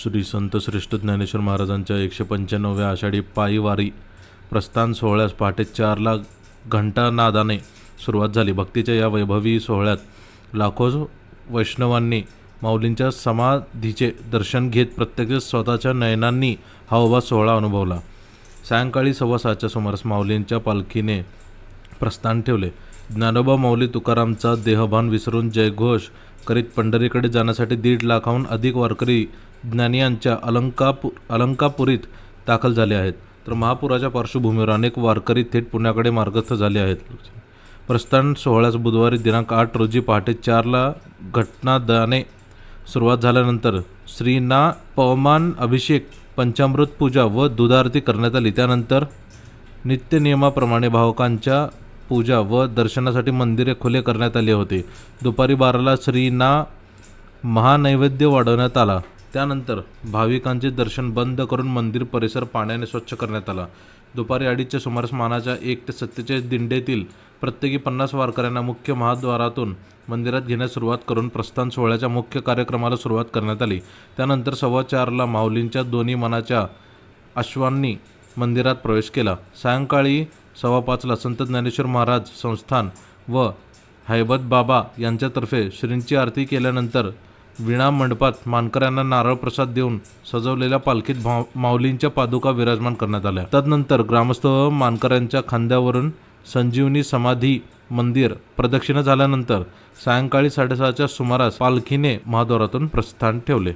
श्री संत श्रेष्ठ ज्ञानेश्वर महाराजांच्या 195व्या आषाढी पायी वारी प्रस्थान सोहळ्यास पहाटे 4ला घंटानादाने सुरुवात झाली. भक्तीच्या या वैभवी सोहळ्यात लाखो वैष्णवांनी माऊलींच्या समाधीचे दर्शन घेत प्रत्यक्ष स्वतःच्या नयनांनी हा उभा सोहळा अनुभवला. सायंकाळी 6:15च्या सुमारास माऊलींच्या पालखीने प्रस्थान ठेवले. ज्ञानोबा माऊली तुकारामचा देहभान विसरून जयघोष करीत पंढरीकडे जाण्यासाठी 1.5 लाखाहून अधिक वारकरी ज्ञानियांच्या अलंकापुरीत दाखल झाले आहेत. तर महापुराच्या पार्श्वभूमीवर अनेक वारकरी थेट पुण्याकडे मार्गस्थ झाले आहेत. प्रस्थान सोहळ्यास बुधवारी दिनांक 8 रोजी पहाटे 4ला घंटानादाने सुरुवात झाल्यानंतर श्रींना पवमान अभिषेक, पंचामृत पूजा व दुधारती करण्यात आली. त्यानंतर नित्यनियमाप्रमाणे भावकांच्या पूजा व दर्शनासाठी मंदिरे खुले करण्यात आले होते. दुपारी 12ला श्रींना महानैवेद्य वाढवण्यात आला. त्यानंतर भाविकांचे दर्शन बंद करून मंदिर परिसर पाण्याने स्वच्छ करण्यात आला. दुपारी 2:30च्या सुमारास मानाच्या 1 ते 47 दिंडेतील प्रत्येकी 50 वारकऱ्यांना मुख्य महाद्वारातून मंदिरात घेण्यास सुरुवात करून प्रस्थान सोहळ्याच्या मुख्य कार्यक्रमाला सुरुवात करण्यात आली. त्यानंतर 4:15ला माऊलींच्या दोन्ही मनाच्या अश्वांनी मंदिरात प्रवेश केला. सायंकाळी 5:15ला संत ज्ञानेश्वर महाराज संस्थान व हैबत बाबा यांच्यातर्फे श्रींची आरती केल्यानंतर वीणा मंडपात मानकऱ्यांना नारळ प्रसाद देऊन सजवलेल्या पालखीत माऊलींच्या पादुका विराजमान करण्यात आल्या. तदनंतर ग्रामस्थ व मानकऱ्यांच्या खांद्यावरून संजीवनी समाधी मंदिर प्रदक्षिणा झाल्यानंतर सायंकाळी 6:30च्या सुमारास पालखीने महाद्वारातून प्रस्थान ठेवले.